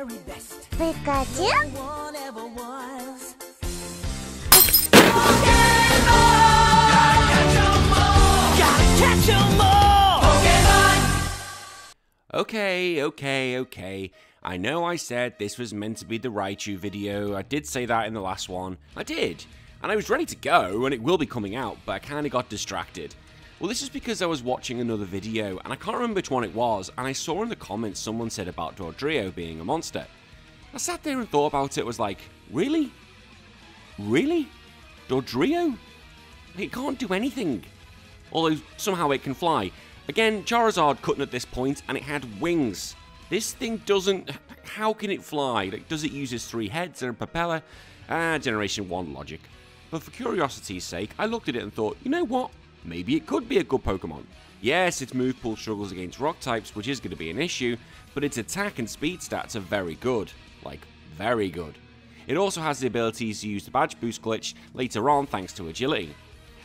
very best. Pikachu? No one ever was. Okay. I know I said this was meant to be the Raichu video. I did say that in the last one. I did. And I was ready to go, and it will be coming out, but I kind of got distracted. Well, this is because I was watching another video, and I can't remember which one it was, and I saw in the comments someone said about Dodrio being a monster. I sat there and thought about it, was like, really? Really? Dodrio? It can't do anything. Although, somehow it can fly. Again, Charizard couldn't at this point, and it had wings. This thing doesn't... How can it fly? Like, does it use its 3 heads and a propeller? Generation 1 logic. But for curiosity's sake, I looked at it and thought, you know what? Maybe it could be a good Pokemon. Yes, its move pool struggles against rock types, which is going to be an issue, but its attack and speed stats are very good. Like, very good. It also has the ability to use the badge boost glitch later on thanks to agility.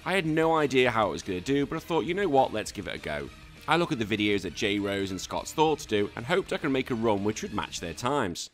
I had no idea how it was going to do, but I thought, you know what, let's give it a go. I look at the videos that J Rose and Scott's Thoughts do and hoped I can make a run which would match their times.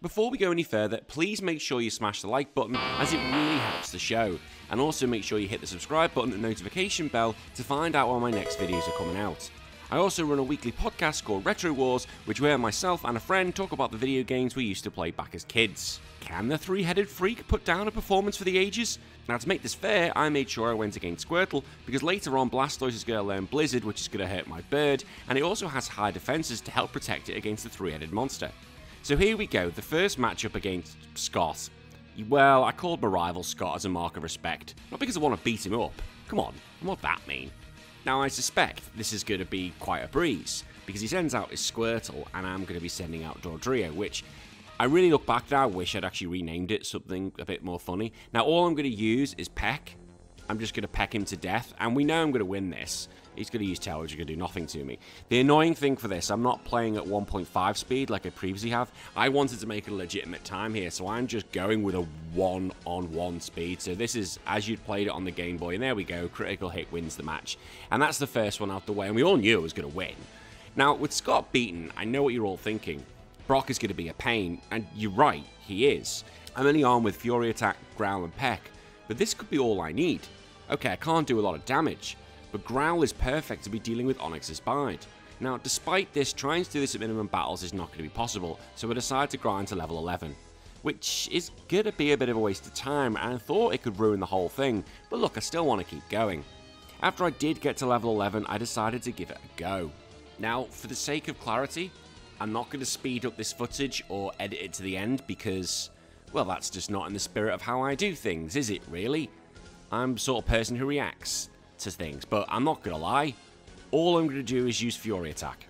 Before we go any further, please make sure you smash the like button as it really helps the show. And also make sure you hit the subscribe button and notification bell to find out when my next videos are coming out. I also run a weekly podcast called Retro Wars, which where myself and a friend talk about the video games we used to play back as kids. Can the 3-headed freak put down a performance for the ages? Now to make this fair, I made sure I went against Squirtle, because later on Blastoise is going to learn Blizzard, which is going to hurt my bird, and it also has high defenses to help protect it against the 3-headed monster. So here we go, the first matchup against Scott. Well, I called my rival Scott as a mark of respect, not because I want to beat him up. Come on, what that mean? Now I suspect this is going to be quite a breeze, because he sends out his Squirtle, and I'm going to be sending out Dodrio, which I really look back now, I wish I'd actually renamed it something a bit more funny. Now all I'm going to use is Peck. I'm just going to peck him to death, and we know I'm going to win this. He's going to use Tail, which is going to do nothing to me. The annoying thing for this, I'm not playing at 1.5 speed like I previously have. I wanted to make a legitimate time here, so I'm just going with a 1-on-1 speed. So this is as you'd played it on the Game Boy, and there we go, critical hit wins the match. And that's the first one out the way, and we all knew it was going to win. Now, with Scott beaten, I know what you're all thinking. Brock is going to be a pain, and you're right, he is. I'm only armed with Fury Attack, Growl, and Peck, but this could be all I need. Okay, I can't do a lot of damage, but Growl is perfect to be dealing with Onyx's Bite. Now, despite this, trying to do this at minimum battles is not going to be possible, so I decided to grind to level 11. Which is going to be a bit of a waste of time, and I thought it could ruin the whole thing, but look, I still want to keep going. After I did get to level 11, I decided to give it a go. Now, for the sake of clarity, I'm not going to speed up this footage or edit it to the end because, well, that's just not in the spirit of how I do things, is it really? I'm the sort of person who reacts to things, but I'm not going to lie. All I'm going to do is use Fury Attack.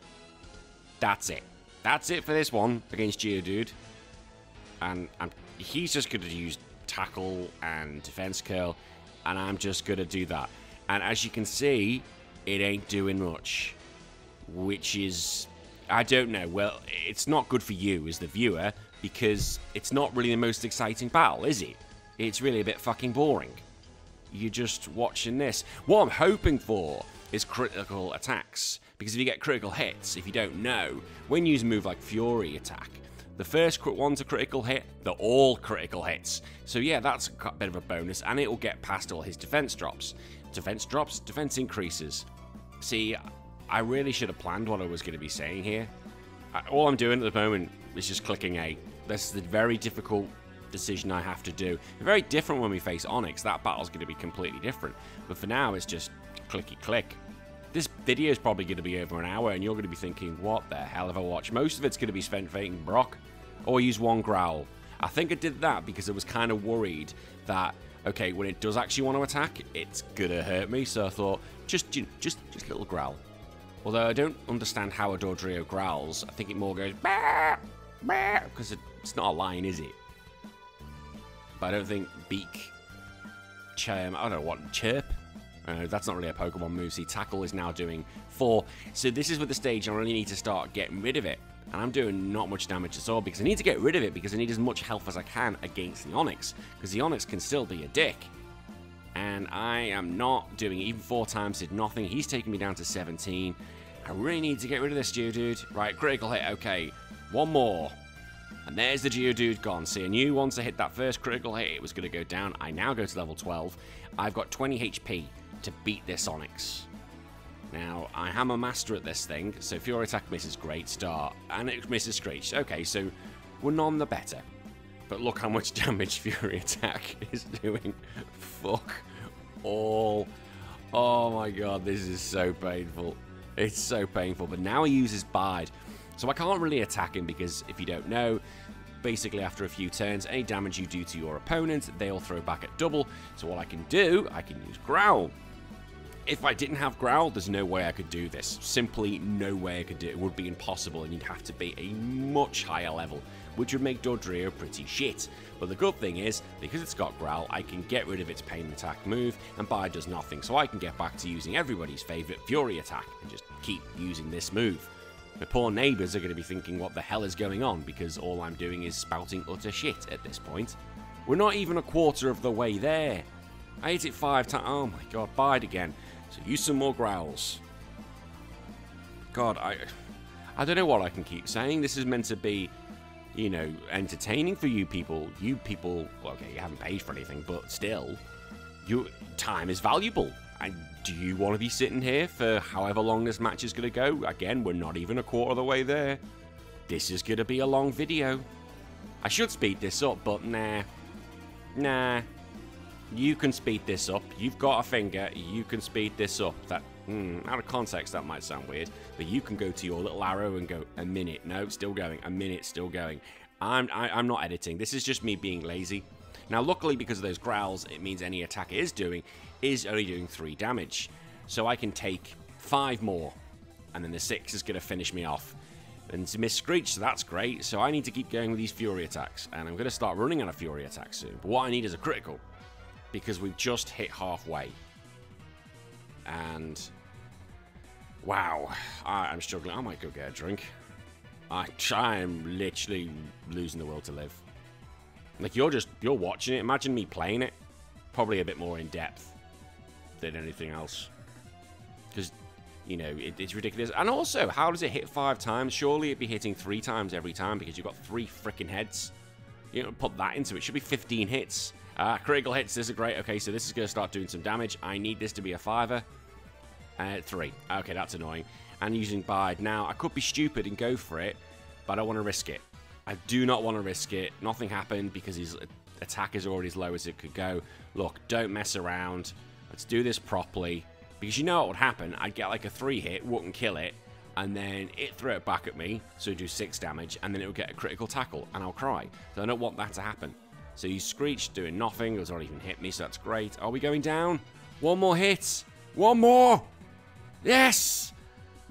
That's it. That's it for this one against Geodude. And he's just going to use Tackle and Defense Curl, and I'm just going to do that. And as you can see, it ain't doing much. Which is, I don't know, well, it's not good for you as the viewer, because it's not really the most exciting battle, is it? It's really a bit fucking boring. You're just watching this. What I'm hoping for is critical attacks, because if you get critical hits, if you don't know, when you use a move like Fury Attack, the first one's a critical hit, they're all critical hits. So yeah, that's a bit of a bonus, and it will get past all his defense drops. Defense drops, defense increases. See, I really should have planned what I was going to be saying here. All I'm doing at the moment is just clicking A. This is the very difficult decision I have to do. Very different when we face Onyx. That battle's going to be completely different. But for now, it's just clicky click. This video is probably going to be over an hour, and you're going to be thinking, what the hell have I watched? Most of it's going to be spent fighting Brock, or use one Growl. I think I did that because I was kind of worried that, okay, when it does actually want to attack, it's going to hurt me. So I thought, just a little Growl. Although I don't understand how a Dodrio growls. I think it more goes, bah, bah, because it's not a lion, is it? But I don't think beak, I don't know what, chirp? That's not really a Pokemon move. See, Tackle is now doing 4. So this is with the stage I really need to start getting rid of it. And I'm doing not much damage at all because I need to get rid of it because I need as much health as I can against the Onyx. Because the Onyx can still be a dick. And I am not doing it. Even 4 times did nothing. He's taking me down to 17. I really need to get rid of this dude. Right, critical hit. Okay, one more. And there's the Geodude gone. See, I knew once I hit that first critical hit, it was going to go down. I now go to level 12. I've got 20 HP to beat this Onyx. Now, I am a master at this thing, so Fury Attack misses, great start. And it misses Screech. Okay, so we're none the better. But look how much damage Fury Attack is doing. Fuck all. Oh my god, this is so painful. It's so painful. But now he uses Bide. So I can't really attack him because, if you don't know, basically after a few turns, any damage you do to your opponent, they'll throw back at double. So what I can do, I can use Growl. If I didn't have Growl, there's no way I could do this. Simply no way I could do it. It would be impossible, and you'd have to be a much higher level, which would make Dodrio pretty shit. But the good thing is, because it's got Growl, I can get rid of its pain attack move, and Bide does nothing, so I can get back to using everybody's favourite Fury Attack, and just keep using this move. My poor neighbours are going to be thinking what the hell is going on, because all I'm doing is spouting utter shit at this point. We're not even a quarter of the way there. I hit it 5 times. Oh my god, Bide again. So use some more Growls. God, I don't know what I can keep saying. This is meant to be, you know, entertaining for you people. You people, well, okay, you haven't paid for anything, but still, your time is valuable. And do you want to be sitting here for however long this match is going to go? Again, we're not even a quarter of the way there. This is going to be a long video. I should speed this up, but nah. Nah. You can speed this up. You've got a finger. You can speed this up. That, out of context, that might sound weird. But you can go to your little arrow and go, a minute. No, still going. A minute, still going. I'm not editing. This is just me being lazy. Now, luckily, because of those Growls, it means any attack it is doing is only doing 3 damage. So I can take 5 more. And then the 6 is going to finish me off. And miss Screech, so that's great. So I need to keep going with these Fury attacks. And I'm going to start running out of Fury attacks soon. But what I need is a critical. Because we've just hit halfway. And wow, I'm struggling. I might go get a drink. I am literally losing the will to live. Like, you're watching it. Imagine me playing it. Probably a bit more in depth than anything else. Because, you know, it's ridiculous. And also, how does it hit 5 times? Surely it'd be hitting 3 times every time because you've got 3 freaking heads. You know, put that into it. It should be 15 hits. Critical hits, this is great. Okay, so this is going to start doing some damage. I need this to be a 5er. 3. Okay, that's annoying. And using Bide. Now, I could be stupid and go for it, but I don't want to risk it. I do not want to risk it. Nothing happened because his attack is already as low as it could go. Look, don't mess around. Let's do this properly. Because you know what would happen. I'd get like a 3 hit, wouldn't kill it, and then it throw it back at me, so do 6 damage, and then it would get a critical tackle, and I'll cry. So I don't want that to happen. So you Screech, doing nothing. It was not even hit me, so that's great. Are we going down? 1 more hit. 1 more. Yes.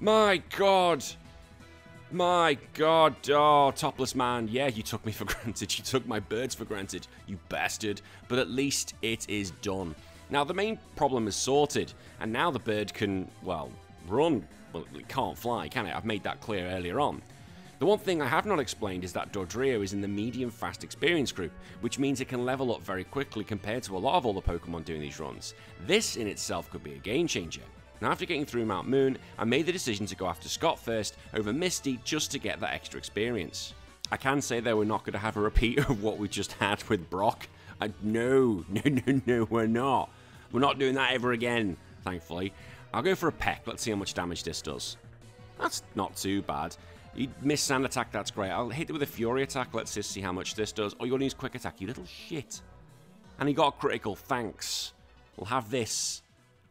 My God. My God. Oh, topless man. Yeah, you took me for granted. You took my birds for granted, you bastard. But at least it is done. Now, the main problem is sorted. And now the bird can, well, run. Well, it can't fly, can it? I've made that clear earlier on. The one thing I have not explained is that Dodrio is in the medium fast experience group, which means it can level up very quickly compared to a lot of all the Pokemon doing these runs. This in itself could be a game changer. Now, after getting through Mount Moon, I made the decision to go after Scott first over Misty just to get that extra experience. I can say though we're not going to have a repeat of what we just had with Brock. No, we're not. We're not doing that ever again, thankfully. I'll go for a peck. Let's see how much damage this does. That's not too bad. You miss Sand Attack, that's great. I'll hit it with a Fury Attack. Let's just see how much this does. Oh, you want to use Quick Attack, you little shit. And he got a critical, thanks. We'll have this.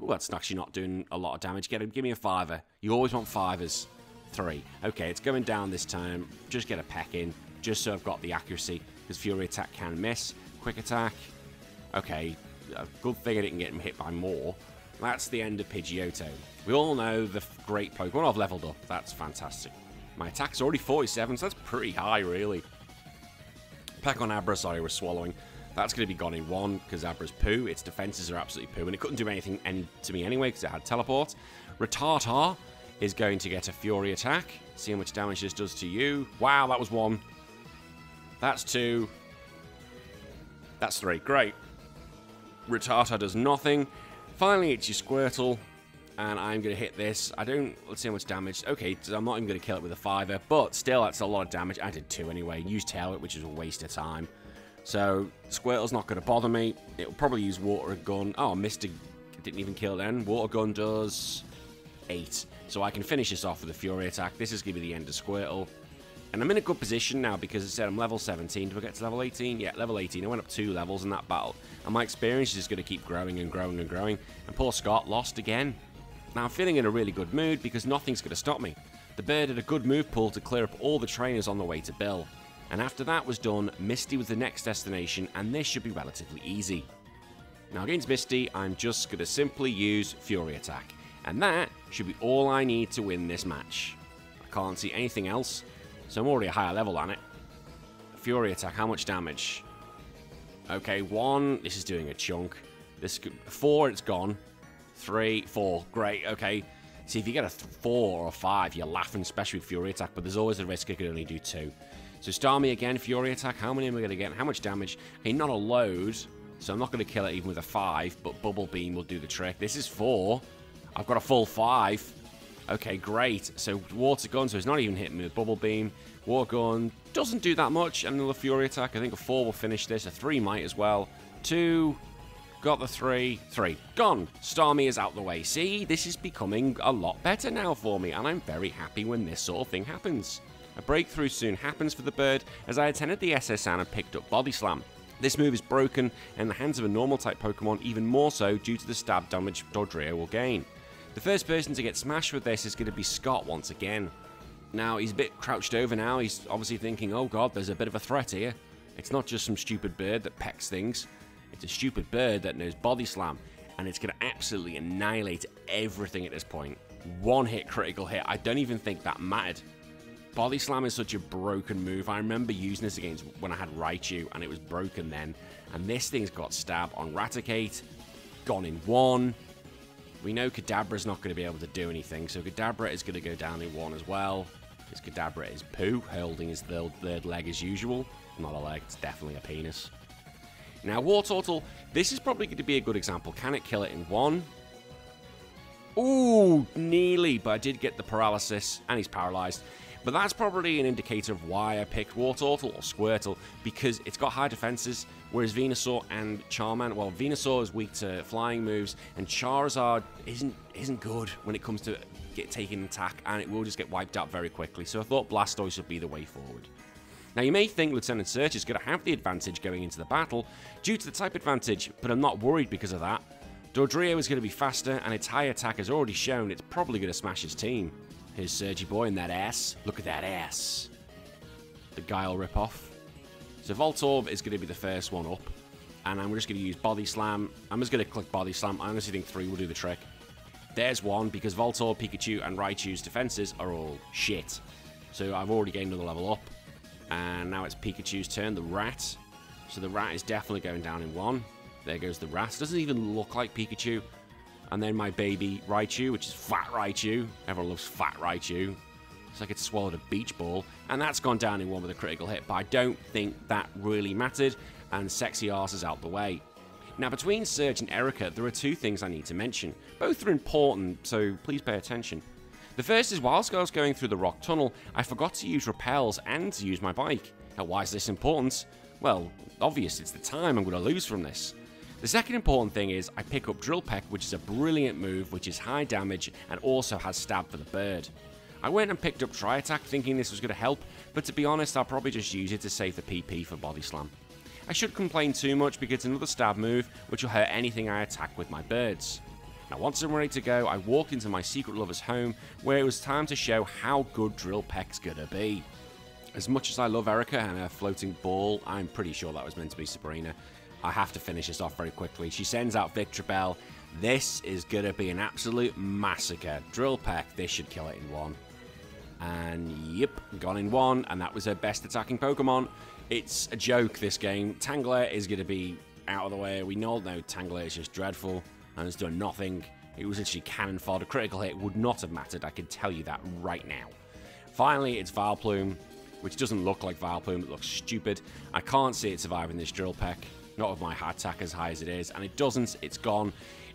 Oh, that's actually not doing a lot of damage. Give me a 5er. You always want 5ers. 3. Okay, it's going down this time. Just get a peck in, just so I've got the accuracy. Because Fury Attack can miss. Quick Attack. Okay, a good thing I didn't get him hit by more. That's the end of Pidgeotto. We all know the great Pokemon I've leveled up. That's fantastic. My attack's already 47, so that's pretty high, really. Peck on Abra, sorry, we're swallowing. That's going to be gone in 1, because Abra's poo. Its defenses are absolutely poo, and it couldn't do anything to me anyway, because it had Teleport. Rattata is going to get a Fury Attack. See how much damage this does to you. Wow, that was 1. That's 2. That's 3. Great. Rattata does nothing. Finally, it's your Squirtle. And I'm going to hit this. Let's see how much damage. Okay, so I'm not even going to kill it with a 5er, but still, that's a lot of damage. I did 2 anyway. Used Tail Whip, which is a waste of time. So, Squirtle's not going to bother me. It'll probably use Water Gun. Oh, Misty didn't even kill then. Water Gun does 8. So I can finish this off with a Fury Attack. This is going to be the end of Squirtle. And I'm in a good position now because it said I'm level 17. Do I get to level 18? Yeah, level 18. I went up 2 levels in that battle. And my experience is just going to keep growing and growing and growing. And poor Scott lost again. Now I'm feeling in a really good mood because nothing's going to stop me. The bird had a good move pool to clear up all the trainers on the way to Bill. And after that was done, Misty was the next destination, and this should be relatively easy. Now against Misty, I'm just going to simply use Fury Attack. And that should be all I need to win this match. I can't see anything else. So I'm already a higher level on it. Fury Attack, how much damage? Okay, 1. This is doing a chunk. 4, it's gone. 3, 4. Great, okay. See, if you get a 4 or a 5, you're laughing, especially with Fury Attack, but there's always a risk it could only do 2. So Star Me again, Fury Attack. How many am I going to get? How much damage? Okay, not a load, so I'm not going to kill it even with a 5, but Bubble Beam will do the trick. This is 4. I've got a full 5. Okay, great. So Water Gun, so it's not even hitting me with Bubble Beam. Water Gun doesn't do that much. And another Fury Attack. I think a 4 will finish this. A 3 might as well. 2. Got the 3. 3. Gone. Starmie is out the way. See, this is becoming a lot better now for me. And I'm very happy when this sort of thing happens. A breakthrough soon happens for the bird as I attended the SS Anne and picked up Body Slam. This move is broken in the hands of a normal type Pokemon, even more so due to the stab damage Dodrio will gain. The first person to get smashed with this is going to be Scott once again. Now, he's a bit crouched over now. He's obviously thinking, oh god, there's a bit of a threat here. It's not just some stupid bird that pecks things. It's a stupid bird that knows Body Slam. And it's going to absolutely annihilate everything at this point. 1-hit critical hit. I don't even think that mattered. Body Slam is such a broken move. I remember using this against when I had Raichu, and it was broken then. And this thing's got stab on Raticate. Gone in 1. We know Kadabra's not going to be able to do anything, so Kadabra is going to go down in 1 as well. Because Kadabra is poo, holding his third leg as usual. Not a leg, it's definitely a penis. Now, Wartortle, this is probably going to be a good example. Can it kill it in 1? Ooh, nearly, but I did get the paralysis, and he's paralyzed. But that's probably an indicator of why I picked Wartortle or Squirtle, because it's got high defenses, whereas Venusaur and Charmander, well, Venusaur is weak to flying moves, and Charizard isn't good when it comes to taking an attack, and it will just get wiped out very quickly. So I thought Blastoise would be the way forward. Now, you may think Lieutenant Surge is going to have the advantage going into the battle due to the type advantage, but I'm not worried because of that. Dodrio is going to be faster, and its high attack has already shown it's probably going to smash his team. Here's Surgy Boy and that ass. Look at that ass. The Guile ripoff. So Voltorb is going to be the first one up. And I'm just going to use Body Slam. I'm just going to click Body Slam. I honestly think 3 will do the trick. There's 1, because Voltorb, Pikachu, and Raichu's defenses are all shit. So I've already gained another level up. And now it's Pikachu's turn, the rat. So the rat is definitely going down in 1. There goes the rat. Doesn't even look like Pikachu. And then my baby Raichu, which is Fat Raichu. Everyone loves Fat Raichu. It's like it swallowed a beach ball. And that's gone down in 1 with a critical hit. But I don't think that really mattered. And Sexy Arse is out the way. Now, between Surge and Erica, there are 2 things I need to mention. Both are important, so please pay attention. The first is, whilst I was going through the rock tunnel, I forgot to use repels and to use my bike. Now, why is this important? Well, obvious, it's the time I'm going to lose from this. The second important thing is I pick up Drill Peck, which is a brilliant move, which is high damage and also has stab for the bird. I went and picked up Tri Attack thinking this was going to help, but to be honest, I'll probably just use it to save the PP for Body Slam. I shouldn't complain too much because it's another stab move, which will hurt anything I attack with my birds. Now, once I'm ready to go, I walked into my secret lover's home, where it was time to show how good Drill Peck's gonna be. As much as I love Erica and her floating ball, I'm pretty sure that was meant to be Sabrina. I have to finish this off very quickly. She sends out Victreebel. This is going to be an absolute massacre. Drill Peck, this should kill it in 1. And yep, gone in 1, and that was her best attacking Pokemon. It's a joke, this game. Tangler is going to be out of the way. We all know Tangler is just dreadful, and it's done nothing. It was literally cannon fodder. Critical hit would not have mattered, I can tell you that right now. Finally, it's Vileplume, which doesn't look like Vileplume, it looks stupid. I can't see it surviving this Drill Peck. Not with my attack as high as it is, and it doesn't, it's gone.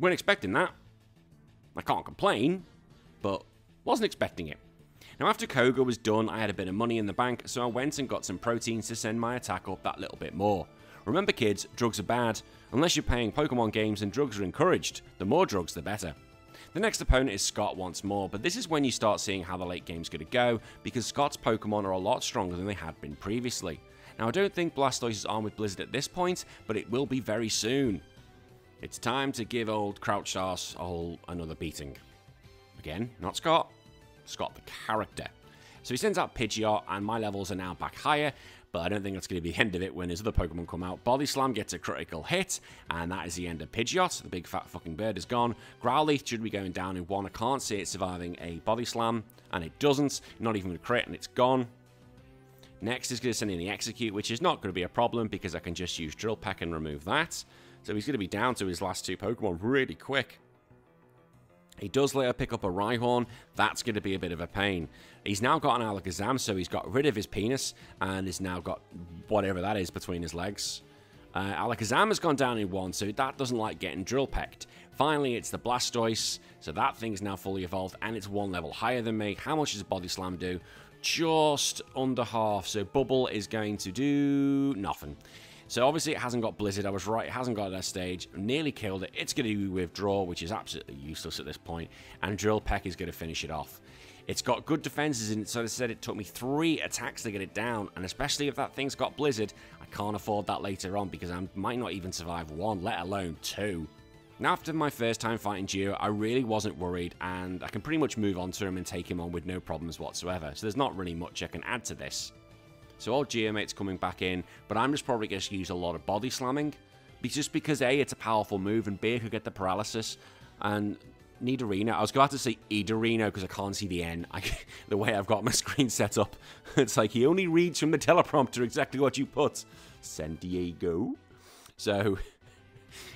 Weren't expecting that. I can't complain, but wasn't expecting it. Now, after Koga was done, I had a bit of money in the bank, so I went and got some proteins to send my attack up that little bit more. Remember kids, drugs are bad. Unless you're playing Pokemon games, and drugs are encouraged. The more drugs, the better. The next opponent is Scott once more, but this is when you start seeing how the late game's going to go, because Scott's Pokemon are a lot stronger than they had been previously. Now, I don't think Blastoise is armed with Blizzard at this point, but it will be very soon. It's time to give old Crouch Arse another beating. Again, not Scott. Scott the character. So he sends out Pidgeot, and my levels are now back higher, but I don't think that's going to be the end of it when his other Pokemon come out. Body Slam gets a critical hit, and that is the end of Pidgeot. The big fat fucking bird is gone. Growlithe should be going down in one. I can't see it surviving a Body Slam, and it doesn't. Not even a crit, and it's gone. Next is going to send in the Execute, which is not going to be a problem because I can just use Drill Peck and remove that. So he's going to be down to his last two Pokemon really quick. He does later pick up a Rhyhorn. That's going to be a bit of a pain. He's now got an Alakazam, so he's got rid of his penis and has now got whatever that is between his legs. Alakazam has gone down in one, so that doesn't like getting drill pecked. Finally, it's the Blastoise, so that thing's now fully evolved and it's one level higher than me. How much does a Body Slam do? Just under half, so Bubble is going to do nothing. So obviously it hasn't got Blizzard, I was right, it hasn't got that stage, nearly killed it. It's going to do Withdraw, which is absolutely useless at this point, and Drill Peck is going to finish it off. It's got good defenses in it, so as I said, it took me 3 attacks to get it down, and especially if that thing's got Blizzard, I can't afford that later on because I might not even survive 1, let alone 2. Now, after my first time fighting Geo, I really wasn't worried, and I can pretty much move on to him and take him on with no problems whatsoever, so there's not really much I can add to this. So old Geomate's coming back in, but I'm just probably going to use a lot of body slamming. Just because A, it's a powerful move, and B, I could get the paralysis. And Nidorino, I was going to say Idorino because I can't see the N. The way I've got my screen set up. It's like he only reads from the teleprompter exactly what you put. San Diego. So,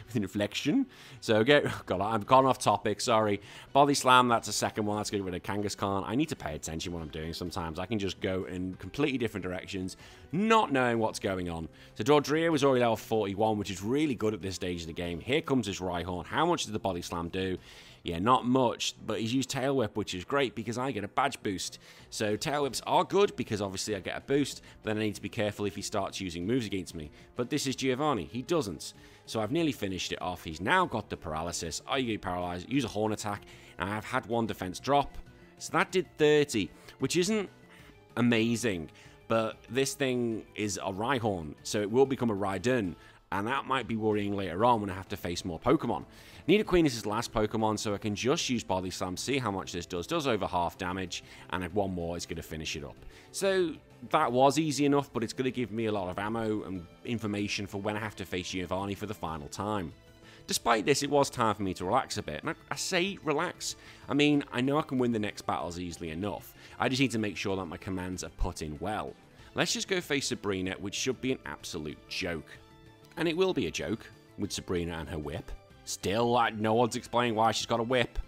with inflection. So, okay, God, I've gone off topic, sorry. Body Slam, that's a second one. That's getting rid of Kangaskhan. I need to pay attention when I'm doing sometimes. I can just go in completely different directions, not knowing what's going on. So, Dodrio was already level 41, which is really good at this stage of the game. Here comes his Rhyhorn. How much does the Body Slam do? Yeah, not much, but he's used Tail Whip, which is great because I get a badge boost. So Tail Whips are good because obviously I get a boost, but then I need to be careful if he starts using moves against me. But this is Giovanni, he doesn't. So I've nearly finished it off. He's now got the paralysis. I get paralyzed, use a Horn Attack, and I've had 1 defense drop. So that did 30, which isn't amazing, but this thing is a Rhyhorn, so it will become a Rhydon. And that might be worrying later on when I have to face more Pokemon. Nidoqueen is his last Pokemon, so I can just use Body Slam, see how much this does. Does over half damage, and if 1 more is going to finish it up. So that was easy enough, but it's going to give me a lot of ammo and information for when I have to face Giovanni for the final time. Despite this, it was time for me to relax a bit. And I say relax. I mean, I know I can win the next battles easily enough. I just need to make sure that my commands are put in well. Let's just go face Sabrina, which should be an absolute joke. And it will be a joke, with Sabrina and her whip. Still, no one's explaining why she's got a whip.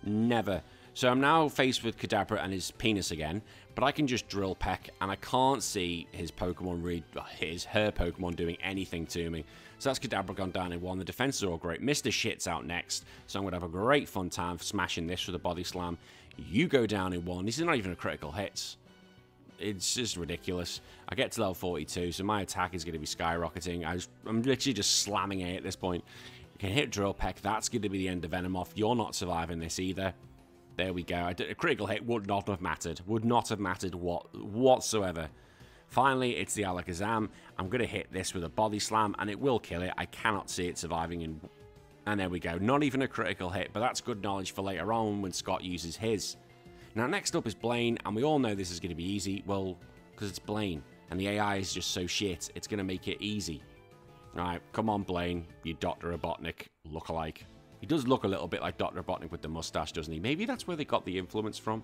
Never. So I'm now faced with Kadabra and his penis again, but I can just Drill Peck, and I can't see his Pokemon her Pokemon doing anything to me. So that's Kadabra gone down in 1. The defenses are all great. Mr. Shit's out next, so I'm going to have a great fun time smashing this with a Body Slam. You go down in 1. This is not even a critical hit. It's just ridiculous. I get to level 42, so my attack is going to be skyrocketing. I'm literally just slamming A at this point. You can hit Drill Peck. That's going to be the end of Venomoth. You're not surviving this either. There we go. A critical hit would not have mattered. Would not have mattered whatsoever. Finally, it's the Alakazam. I'm going to hit this with a Body Slam, and it will kill it. I cannot see it surviving. And there we go. Not even a critical hit, but that's good knowledge for later on when Scott uses his. Now, next up is Blaine, and we all know this is going to be easy. Well, because it's Blaine, and the AI is just so shit, it's going to make it easy. Alright, come on, Blaine, you Dr. Robotnik lookalike. He does look a little bit like Dr. Robotnik with the mustache, doesn't he? Maybe that's where they got the influence from.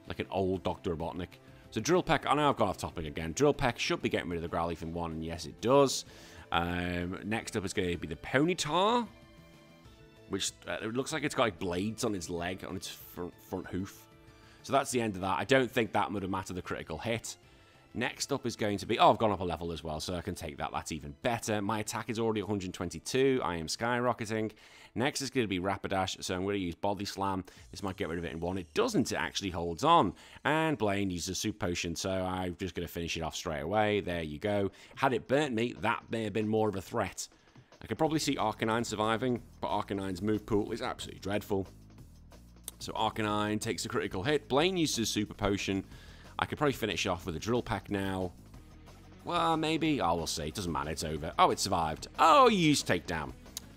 Like an old Dr. Robotnik. So Drill Peck, I know I've got off topic again. Drill Peck should be getting rid of the Growlithe in 1, and yes, it does. Next up is going to be the Ponyta, which it looks like it's got like blades on its leg, on its front hoof. So that's the end of that. I don't think that would have mattered the critical hit. Next up is going to be... Oh, I've gone up a level as well, so I can take that. That's even better. My attack is already 122. I am skyrocketing. Next is going to be Rapidash, so I'm going to use Body Slam. This might get rid of it in one. It doesn't. It actually holds on. And Blaine uses a Super Potion, so I'm just going to finish it off straight away. There you go. Had it burnt me, that may have been more of a threat. I could probably see Arcanine surviving, but Arcanine's move pool is absolutely dreadful. So Arcanine takes a critical hit. Blaine uses a Super Potion. I could probably finish off with a Drill Peck now. Well, maybe. Oh, we'll see. It doesn't matter. It's over. Oh, it survived. Oh, you used Takedown.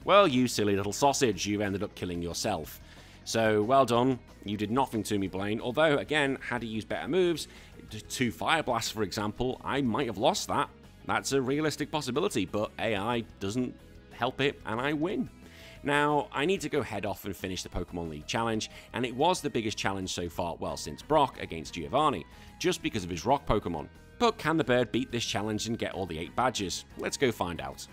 Well, you silly little sausage. You've ended up killing yourself. So, well done. You did nothing to me, Blaine. Although, again, had he used better moves, 2 Fire Blasts, for example, I might have lost that. That's a realistic possibility, but AI doesn't help it, and I win. Now, I need to go head off and finish the Pokemon League Challenge, and it was the biggest challenge so far, well, since Brock against Giovanni, just because of his rock Pokemon. But can the bird beat this challenge and get all the 8 badges? Let's go find out.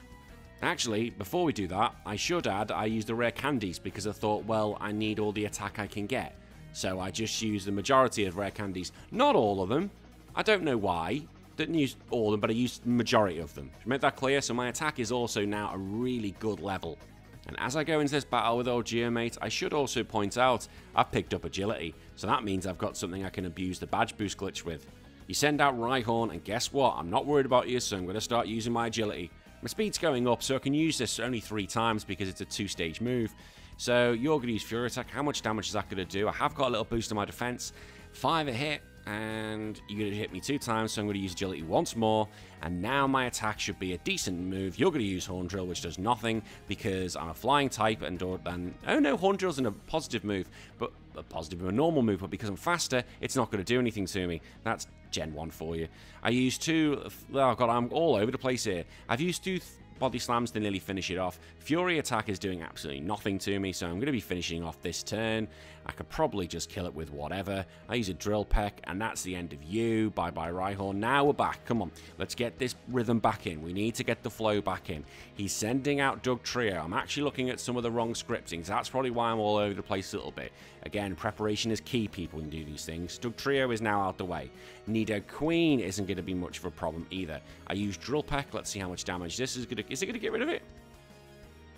Actually, before we do that, I should add I used the rare candies because I thought, well, I need all the attack I can get. So I just used the majority of rare candies. Not all of them. I don't know why. Didn't use all of them, but I used the majority of them. To make that clear, so my attack is also now a really good level. And as I go into this battle with old Geomate, I should also point out I've picked up Agility, so that means I've got something I can abuse the badge boost glitch with. You send out Rhyhorn, and guess what? I'm not worried about you, so I'm going to start using my Agility. My speed's going up, so I can use this only 3 times because it's a 2-stage move. So you're going to use Fury Attack. How much damage is that going to do? I have got a little boost on my defense. 5 a hit. And you're going to hit me 2 times, so I'm going to use Agility once more. And now my attack should be a decent move. You're going to use Horn Drill, which does nothing because I'm a flying type. And oh no, Horn Drill's in a positive move, but a normal move. But because I'm faster, it's not going to do anything to me. That's Gen 1 for you. I used 2. Oh god, I'm all over the place here. I've used 2 Body Slams to nearly finish it off. Fury Attack is doing absolutely nothing to me, so I'm going to be finishing off this turn. I could probably just kill it with whatever. I use a Drill Peck, and that's the end of you. Bye-bye, Rhyhorn. Now we're back. Come on. Let's get this rhythm back in. We need to get the flow back in. He's sending out Dodrio. I'm actually looking at some of the wrong scripting, so that's probably why I'm all over the place a little bit. Again, preparation is key, people, when you do these things. Dodrio is now out the way. Nidoqueen isn't going to be much of a problem either. I use Drill Peck. Let's see how much damage this is going to... Is it going to get rid of it?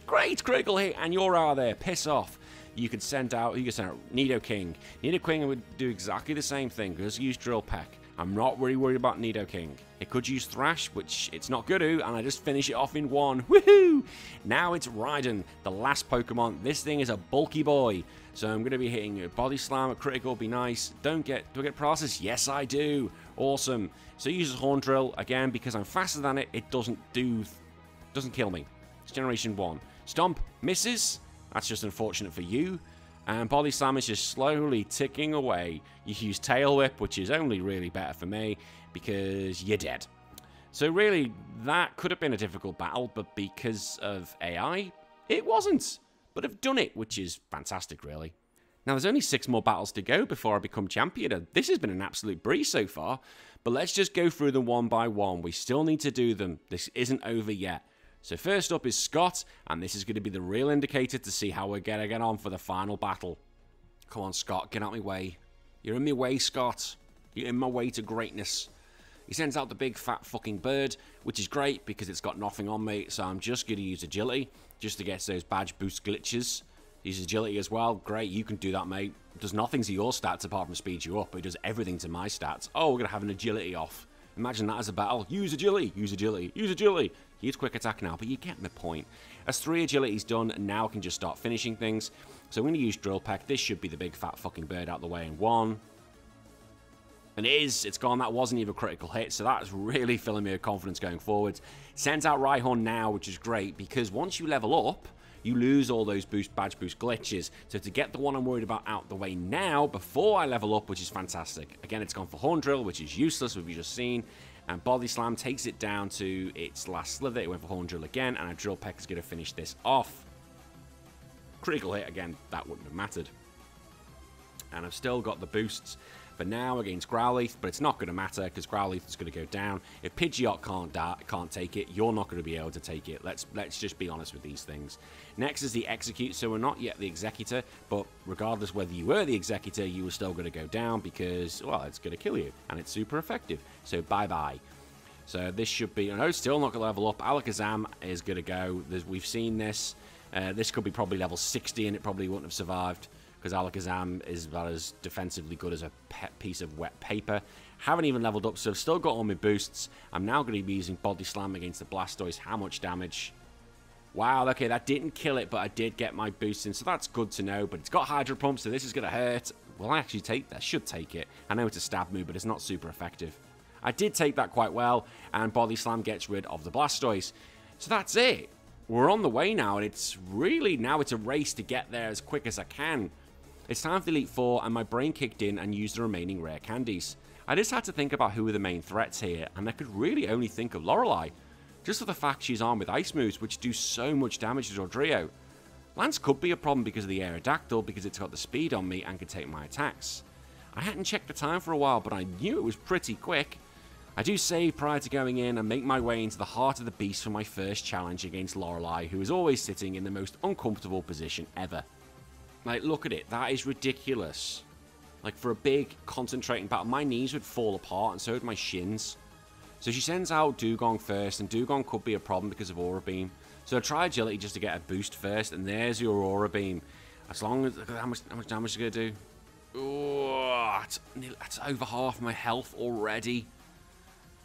Great critical hit, and you're out of there. Piss off. You could send out Nidoking. Nidoking would do exactly the same thing. Just use Drill Peck. I'm not really worried about Nidoking. It could use Thrash, which it's not good to, and I just finish it off in 1. Woohoo! Now it's Raiden, the last Pokemon. This thing is a bulky boy. So I'm going to be hitting a Body Slam, a critical, be nice. Do I get paralysis? Yes, I do. Awesome. So it uses Horn Drill. Again, because I'm faster than it, it doesn't kill me. It's Generation 1. Stomp misses. That's just unfortunate for you. And Body Slam is just slowly ticking away. You use Tail Whip, which is only really better for me because you're dead. So really, that could have been a difficult battle, but because of AI, it wasn't. But I've done it, which is fantastic, really. Now, there's only 6 more battles to go before I become champion, and this has been an absolute breeze so far. But let's just go through them one by one. We still need to do them. This isn't over yet. So first up is Scott, and this is going to be the real indicator to see how we're going to get on for the final battle. Come on, Scott, get out of my way. You're in my way, Scott. You're in my way to greatness. He sends out the big fat fucking bird, which is great because it's got nothing on me, so I'm just going to use Agility just to get those badge boost glitches. Use Agility as well. Great, you can do that, mate. It does nothing to your stats apart from speed you up. It does everything to my stats. Oh, we're going to have an Agility off. Imagine that as a battle. Use Agility, use Agility, use Agility. Use Quick Attack now, but you get the point. As 3 Agility's done, now I can just start finishing things. So I'm going to use Drill Peck. This should be the big fat fucking bird out the way in 1. And it is. It's gone. That wasn't even a critical hit, so that's really filling me with confidence going forward. Sends out Rhyhorn now, which is great, because once you level up, you lose all those badge boost glitches. So to get the one I'm worried about out the way now, before I level up, which is fantastic. Again, it's gone for Horn Drill, which is useless, which we've just seen. And Body Slam takes it down to its last slither. It went for Horn Drill again, and a Drill Peck is going to finish this off. Critical hit again, that wouldn't have mattered. And I've still got the boosts. for now against Growlithe, but it's not going to matter because Growlithe is going to go down. If Pidgeot can't take it, you're not going to be able to take it. Let's just be honest with these things. Next is the Execute, so we're not yet the Executor, but regardless whether you were the Executor, you were still going to go down because, well, it's going to kill you, and it's super effective. So bye-bye. So this should be, no, still not going to level up. Alakazam is going to go. We've seen this. This could be probably level 60, and it probably wouldn't have survived, because Alakazam is about as defensively good as a piece of wet paper. Haven't even leveled up, so I've still got all my boosts. I'm now going to be using Body Slam against the Blastoise. How much damage? Wow, okay, that didn't kill it, but I did get my boost in, so that's good to know. But it's got Hydro Pump, so this is going to hurt. Will I actually take that? Should take it. I know it's a stab move, but it's not super effective. I did take that quite well, and Body Slam gets rid of the Blastoise. So that's it. We're on the way now, and it's really, now it's a race to get there as quick as I can. It's time for the Elite Four, and my brain kicked in and used the remaining rare candies. I just had to think about who were the main threats here, and I could really only think of Lorelei. Just for the fact she's armed with ice moves, which do so much damage to Dodrio. Lance could be a problem because of the Aerodactyl, because it's got the speed on me and can take my attacks. I hadn't checked the time for a while, but I knew it was pretty quick. I do save prior to going in and make my way into the heart of the beast for my first challenge against Lorelei, who is always sitting in the most uncomfortable position ever. Like, look at it. That is ridiculous. Like, for a big, concentrating battle, my knees would fall apart, and so would my shins. So she sends out Dugong first, and Dugong could be a problem because of Aura Beam. So I try Agility just to get a boost first, and there's your Aura Beam. As long as... Look at how much damage it's going to do. Oh, that's over half my health already.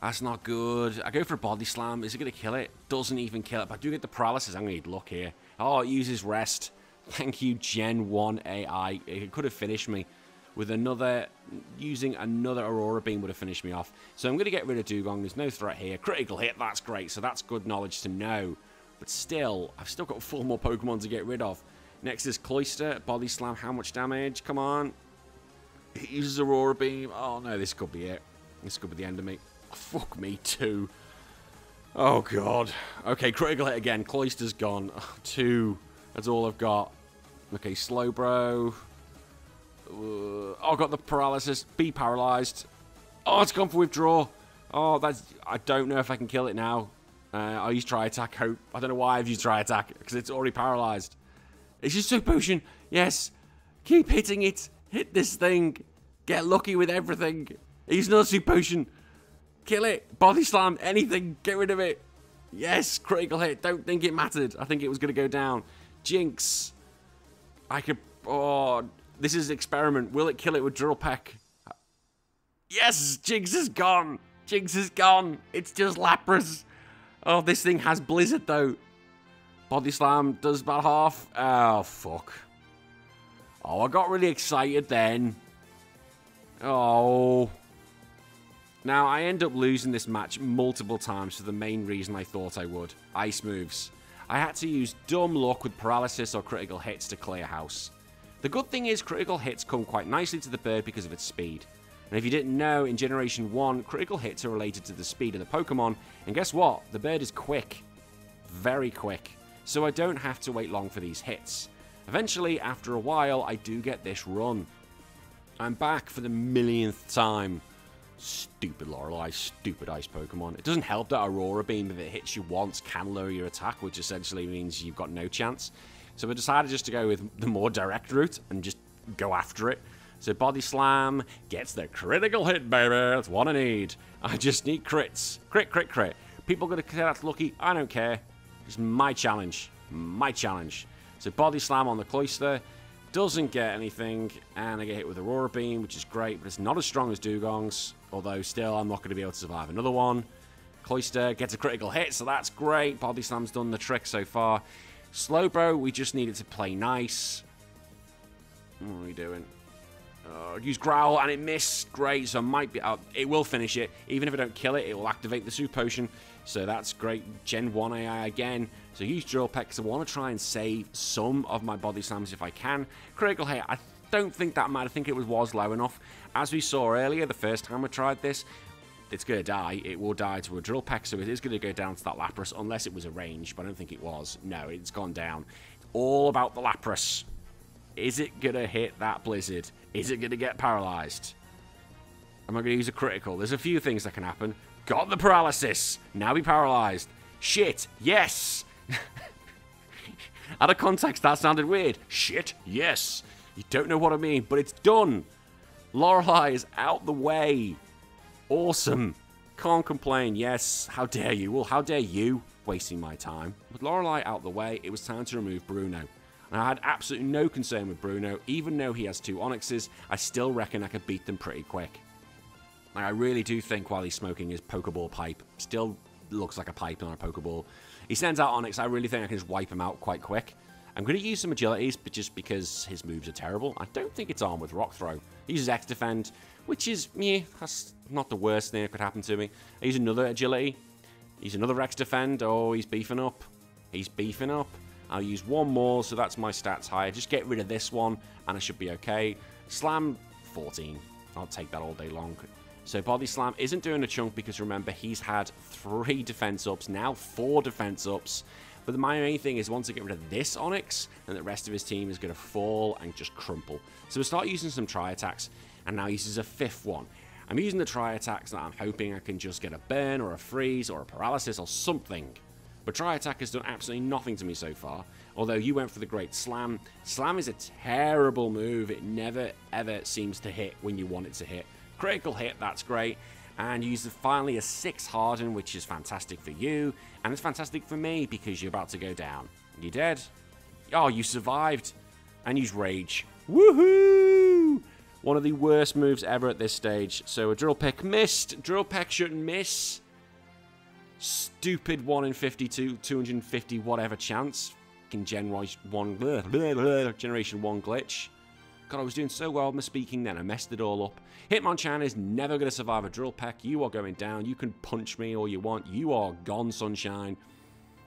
That's not good. I go for a Body Slam. Is it going to kill it? Doesn't even kill it. But I do get the Paralysis. I'm going to need luck here. Oh, it uses Rest. Thank you, Gen 1 AI. It could have finished me. With another, using another Aurora Beam would have finished me off. So I'm going to get rid of Dugong. There's no threat here. Critical hit, that's great. So that's good knowledge to know. But still, I've still got 4 more Pokemon to get rid of. Next is Cloyster. Body Slam, how much damage? Come on. It uses Aurora Beam. Oh no, this could be it. This could be the end of me. Fuck me too. Oh god. Okay, critical hit again. Cloyster's gone. 2. That's all I've got. Okay, Slowbro. Oh, I got the Paralysis. Be paralyzed. Oh, it's gone for withdraw. Oh, that's... I don't know if I can kill it now. I'll use Try Attack. Hope. I don't know why I've used Try Attack, because it's already paralyzed. It's just Super Potion. Yes. Keep hitting it. Hit this thing. Get lucky with everything. Use another Super Potion. Kill it. Body Slam. Anything. Get rid of it. Yes. Critical hit. Don't think it mattered. I think it was going to go down. Jinx. I could... Oh... This is Experiment. Will it kill it with Drill Peck? Yes! Jinx is gone! Jinx is gone! It's just Lapras! Oh, this thing has Blizzard, though. Body Slam does about half. Oh, fuck. Oh, I got really excited then. Oh. Now, I end up losing this match multiple times for the main reason I thought I would. Ice moves. I had to use dumb luck with Paralysis or critical hits to clear house. The good thing is critical hits come quite nicely to the bird because of its speed. And if you didn't know, in Generation 1, critical hits are related to the speed of the Pokemon, and guess what? The bird is quick. Very quick. So I don't have to wait long for these hits. Eventually, after a while, I do get this run. I'm back for the millionth time. Stupid Lorelei, stupid ice Pokemon. It doesn't help that Aurora Beam, if it hits you once, can lower your attack, which essentially means you've got no chance. So I decided just to go with the more direct route and just go after it. So Body Slam gets the critical hit, baby. That's what I need. I just need crits. Crit, crit, crit. People are going to say that's lucky. I don't care. It's my challenge. My challenge. So Body Slam on the Cloyster. Doesn't get anything. And I get hit with Aurora Beam, which is great. But it's not as strong as Dugong's. Although still, I'm not going to be able to survive another one. Cloyster gets a critical hit, so that's great. Body Slam's done the trick so far. Slowbro, we just needed to play nice. What are we doing? Use Growl, and it missed. Great, so might be out. It will finish it. Even if I don't kill it, it will activate the Super Potion. So that's great. Gen 1 AI again. So use Drill Peck, because I want to try and save some of my Body Slams if I can. Critical hit, I don't think that mattered. I think it was low enough. As we saw earlier, the first time I tried this, it's going to die. It will die to a Drill Peck, so it is going to go down to that Lapras, unless it was a range, but I don't think it was. No, it's gone down. It's all about the Lapras. Is it going to hit that Blizzard? Is it going to get paralyzed? Am I going to use a critical? There's a few things that can happen. Got the paralysis. Now be paralyzed. Shit. Yes. Out of context, that sounded weird. Shit. Yes. You don't know what I mean, but it's done. Lorelei is out the way. Awesome. Can't complain. Yes. How dare you? Well, how dare you wasting my time? With Lorelei out the way, it was time to remove Bruno. And I had absolutely no concern with Bruno. Even though he has 2 Onyxes, I still reckon I could beat them pretty quick. Like, I really do think while he's smoking his Pokeball pipe, still looks like a pipe, not a Pokeball. He sends out Onyx. I really think I can just wipe him out quite quick. I'm going to use some agilities, but just because his moves are terrible. I don't think it's armed with Rock Throw. He uses X Defend, which is, yeah, that's not the worst thing that could happen to me. I use another agility. Use another X Defend. Oh, he's beefing up. He's beefing up. I'll use one more, so that's my stats higher. Just get rid of this one, and I should be okay. Slam, 14. I'll take that all day long. So Body Slam isn't doing a chunk because, remember, he's had 3 defense ups, now 4 defense ups. But my main thing is once I get rid of this Onyx, and the rest of his team is going to fall and just crumple. So we'll start using some Tri-Attacks, and now he uses a 5th one. I'm using the Tri-Attacks that I'm hoping I can just get a burn or a freeze or a paralysis or something. But Tri-Attack has done absolutely nothing to me so far. Although you went for the Great Slam. Slam is a terrible move. It never, ever seems to hit when you want it to hit. Critical hit, that's great. And you use finally a 6 Harden, which is fantastic for you. And it's fantastic for me because you're about to go down. You're dead. Oh, you survived. And use Rage. Woohoo! One of the worst moves ever at this stage. So a Drill Peck missed. Drill Peck shouldn't miss. Stupid 1 in 52, 250 whatever chance. Generation 1 glitch. God, I was doing so well with my speaking then. I messed it all up. Hitmonchan is never going to survive a Drill Peck. You are going down. You can punch me all you want. You are gone, sunshine.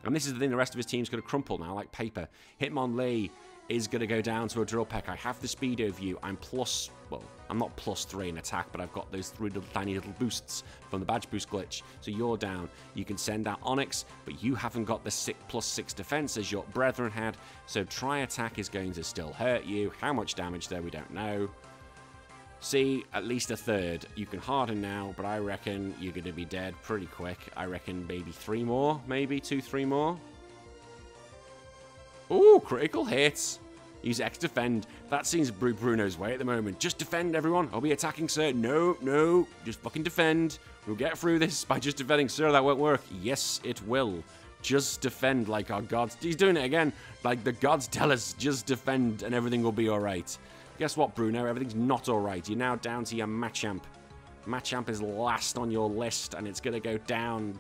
And this is the thing, the rest of his team's going to crumple now like paper. Hitmonlee is going to go down to a Drill Peck. I have the speed over you. I'm plus, well, I'm not +3 in attack, but I've got those 3 little tiny little boosts from the badge boost glitch. So you're down. You can send out Onyx, but you haven't got the +6 defense as your brethren had. So Tri-Attack is going to still hurt you. How much damage there, we don't know. See, at least a third. You can harden now, but I reckon you're going to be dead pretty quick. I reckon maybe 3 more, maybe 2, 3 more. Ooh, critical hits. Use X Defend. That seems Bruno's way at the moment. Just defend, everyone. I'll be attacking, sir. No, no. Just fucking defend. We'll get through this by just defending. Sir, that won't work. Yes, it will. Just defend like our gods. He's doing it again. Like the gods tell us, just defend and everything will be alright. Guess what, Bruno? Everything's not alright. You're now down to your Machamp. Machamp is last on your list, and it's going to go down,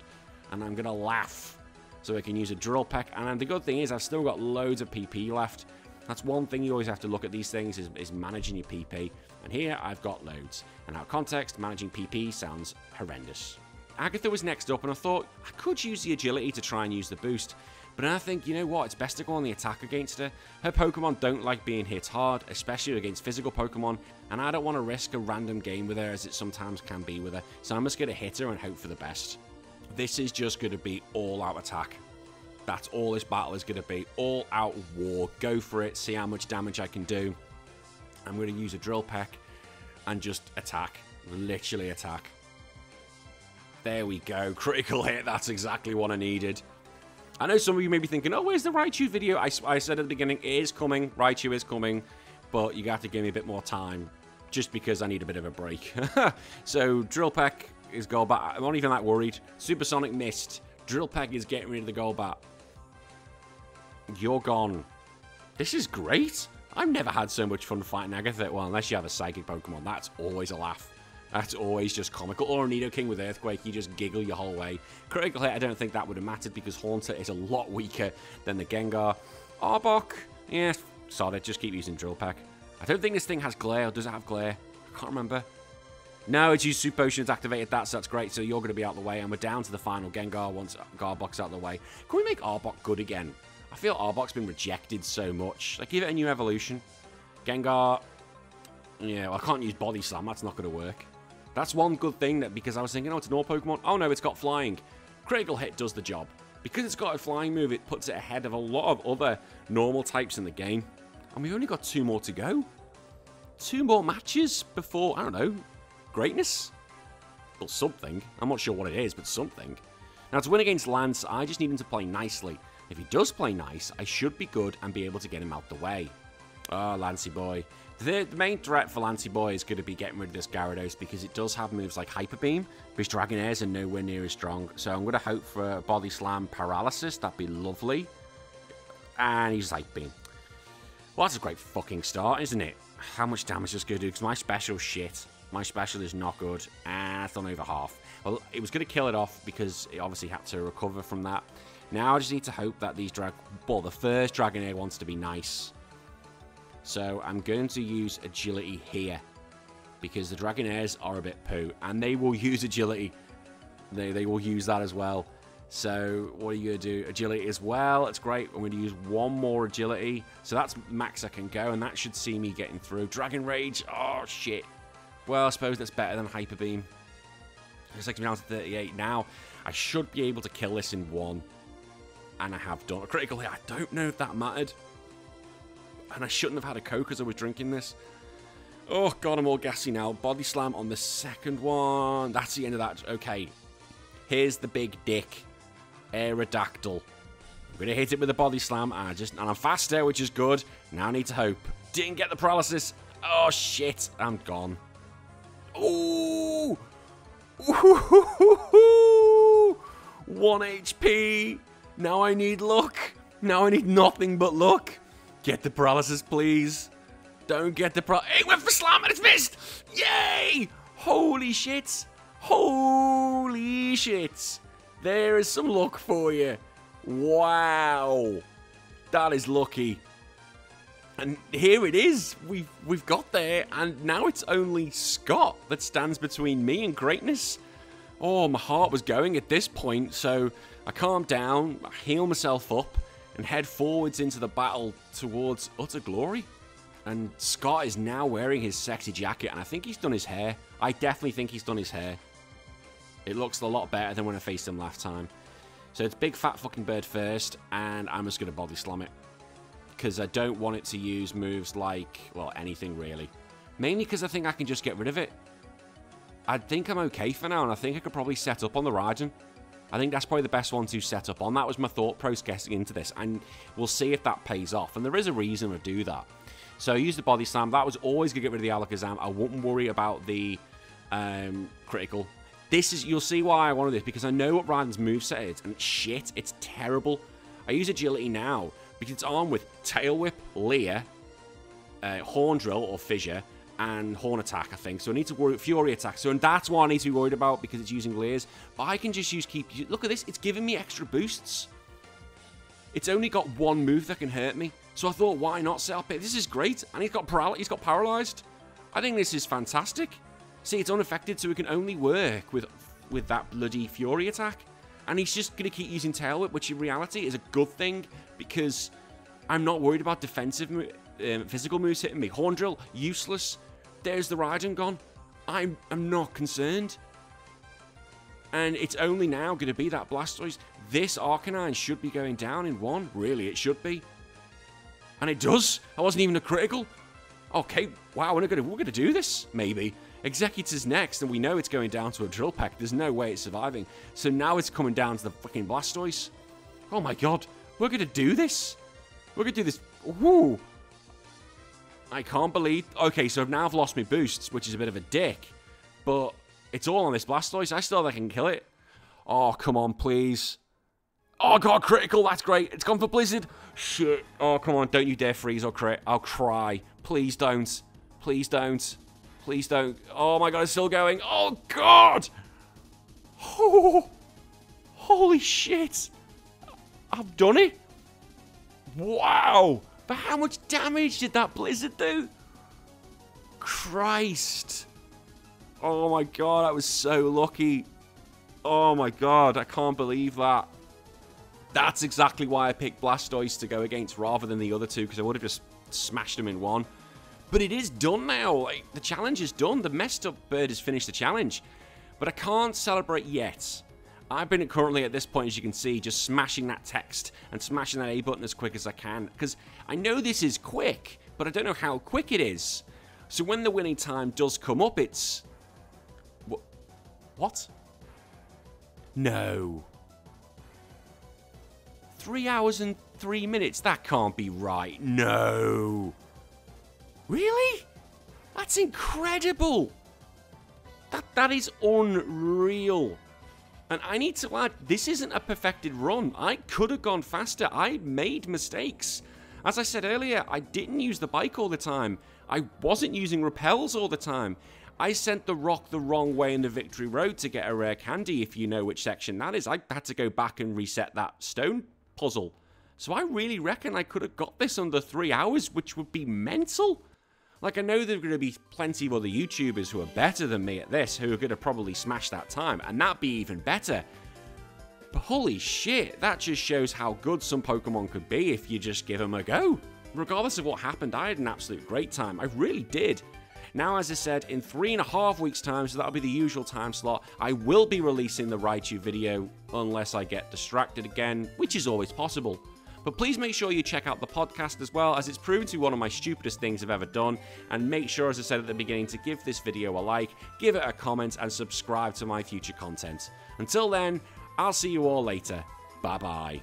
and I'm going to laugh. So I can use a Drill Peck, and the good thing is I've still got loads of PP left. That's one thing you always have to look at these things, is managing your PP. And here I've got loads. And out of context, managing PP sounds horrendous. Agatha was next up, and I thought I could use the agility to try and use the boost. But then I think, you know what, it's best to go on the attack against her. Her Pokemon don't like being hit hard, especially against physical Pokemon. And I don't want to risk a random game with her, as it sometimes can be with her. So I'm just going to hit her and hope for the best. This is just going to be all-out attack. That's all this battle is going to be. All-out war. Go for it. See how much damage I can do. I'm going to use a Drill Peck and just attack. Literally attack. There we go. Critical hit. That's exactly what I needed. I know some of you may be thinking, oh, where's the Raichu video? I said at the beginning, it is coming. Raichu is coming. But you have to give me a bit more time. Just because I need a bit of a break. So, Drill Peck is Golbat. I'm not even that worried. Supersonic missed. Drill Peck is getting rid of the Golbat. You're gone. This is great. I've never had so much fun fighting Agatha. Well, unless you have a Psychic Pokemon. That's always a laugh. That's always just comical. Or a Nidoking with Earthquake. You just giggle your whole way. Critical hit, I don't think that would have mattered because Haunter is a lot weaker than the Gengar. Arbok. Yeah, sod it. Just keep using Drill Peck. I don't think this thing has Glare. Or does it have Glare? I can't remember. No, it's used Super Potion, it's activated that, so that's great. So you're going to be out of the way, and we're down to the final Gengar once Arbok's out of the way. Can we make Arbok good again? I feel Arbok's been rejected so much. Like, give it a new evolution. Gengar, yeah, well, I can't use Body Slam, that's not going to work. That's one good thing, that because I was thinking, oh, it's an all Pokemon. Oh no, it's got Flying. Critical hit does the job. Because it's got a Flying move, it puts it ahead of a lot of other normal types in the game. And we've only got 2 more to go. 2 more matches before, I don't know, greatness. Well, something. I'm not sure what it is, but something. Now, to win against Lance, I just need him to play nicely. If he does play nice, I should be good and be able to get him out the way. Oh, Lancey boy. The main threat for Lancey boy is going to be getting rid of this Gyarados because it does have moves like Hyper Beam, but his Dragonairs are nowhere near as strong. So I'm going to hope for a Body Slam Paralysis. That'd be lovely. And he's Hyper Beam. Well, that's a great fucking start, isn't it? How much damage is this going to do? Because my special shit. My special is not good. And it's done over half. Well, it was going to kill it off because it obviously had to recover from that. Now I just need to hope that these well, the first Dragonair wants to be nice. So I'm going to use Agility here. Because the Dragonairs are a bit poo. And they will use Agility. They will use that as well. So what are you going to do? Agility as well. It's great. I'm going to use one more Agility. So that's max I can go. And that should see me getting through. Dragon Rage. Oh, shit. Well, I suppose that's better than Hyper Beam. It's like down to 38 now. I should be able to kill this in one. And I have done a critical hit. I don't know if that mattered. And I shouldn't have had a Coke as I was drinking this. Oh, God, I'm all gassy now. Body Slam on the second one. That's the end of that. Okay. Here's the big dick. Aerodactyl. I'm going to hit it with a Body Slam. And I'm faster, which is good. Now I need to hope. Didn't get the paralysis. Oh, shit. I'm gone. Ooh. Ooh. 1 HP. Now I need luck. Now I need nothing but luck. Get the paralysis, please. Don't get the paralysis. It went for slam and it's missed. Yay. Holy shit. Holy shit. There is some luck for you. Wow. That is lucky. And here it is. We've got there. And now it's only Scott that stands between me and greatness. Oh, my heart was going at this point. So I calm down, I heal myself up, and head forwards into the battle towards utter glory. And Scott is now wearing his sexy jacket, and I think he's done his hair. I definitely think he's done his hair. It looks a lot better than when I faced him last time. So it's big fat fucking bird first, and I'm just going to body slam it. Because I don't want it to use moves like, well, anything really. Mainly because I think I can just get rid of it. I think I'm okay for now, and I think I could probably set up on the Raijin. I think that's probably the best one to set up on. That was my thought process getting into this, and we'll see if that pays off. And there is a reason to do that. So I used the Body Slam. That was always going to get rid of the Alakazam. I wouldn't worry about the critical. You'll see why I wanted this, because I know what Raijin's moveset is, and it's shit. It's terrible. I use Agility now, because it's armed with Tail Whip, Leer, Horn Drill or Fissure, and Horn Attack, I think. So I need to worry Fury Attack. So and that's what I need to be worried about, because it's using Leers. But I can just look at this. It's giving me extra boosts. It's only got one move that can hurt me. So I thought, why not set up it? This is great. And he's got paralyzed. I think this is fantastic. See, it's unaffected, so it can only work with that bloody Fury Attack. And he's just going to keep using Tail Whip, which in reality is a good thing, because I'm not worried about defensive physical moves hitting me. Horn Drill, useless. There's the Raijin gone. I'm not concerned. And it's only now going to be that Blastoise. This Arcanine should be going down in one. Really, it should be. And it does. I wasn't even a critical. Okay, wow, we're gonna do this, maybe. Executor's next, and we know it's going down to a Drill Peck. There's no way it's surviving. So now it's coming down to the freaking Blastoise. Oh my god, we're gonna do this. We're gonna do this. Woo! I can't believe... Okay, so now I've lost my boosts, which is a bit of a dick. But it's all on this Blastoise. I still think I can kill it. Oh, come on, please. Oh, God, critical. That's great. It's gone for Blizzard. Shit. Oh, come on. Don't you dare freeze or crit. I'll cry. Please don't. Please don't. Please don't. Oh, my God, it's still going. Oh, God. Oh, holy shit. I've done it. Wow. But how much damage did that Blizzard do? Christ. Oh my god, I was so lucky. Oh my god, I can't believe that. That's exactly why I picked Blastoise to go against rather than the other two, because I would have just smashed them in one. But it is done now. Like, the challenge is done. The messed up bird has finished the challenge. But I can't celebrate yet. I've been currently at this point, as you can see, just smashing that text and smashing that A button as quick as I can. Because I know this is quick, but I don't know how quick it is. So when the winning time does come up, it's What? No. 3 hours and 3 minutes? That can't be right. No. Really? That's incredible. That is unreal. And I need to add, this isn't a perfected run. I could have gone faster. I made mistakes. As I said earlier, I didn't use the bike all the time. I wasn't using repels all the time. I sent the rock the wrong way in the Victory Road to get a rare candy, if you know which section that is. I had to go back and reset that stone puzzle. So I really reckon I could have got this under 3 hours, which would be mental. Like, I know there are going to be plenty of other YouTubers who are better than me at this, who are going to probably smash that time, and that'd be even better. But holy shit, that just shows how good some Pokemon could be if you just give them a go. Regardless of what happened, I had an absolute great time. I really did. Now, as I said, in 3.5 weeks' time, so that'll be the usual time slot, I will be releasing the Raichu video, unless I get distracted again, which is always possible. But please make sure you check out the podcast as well, as it's proven to be one of my stupidest things I've ever done. And make sure, as I said at the beginning, to give this video a like, give it a comment, and subscribe to my future content. Until then, I'll see you all later. Bye-bye.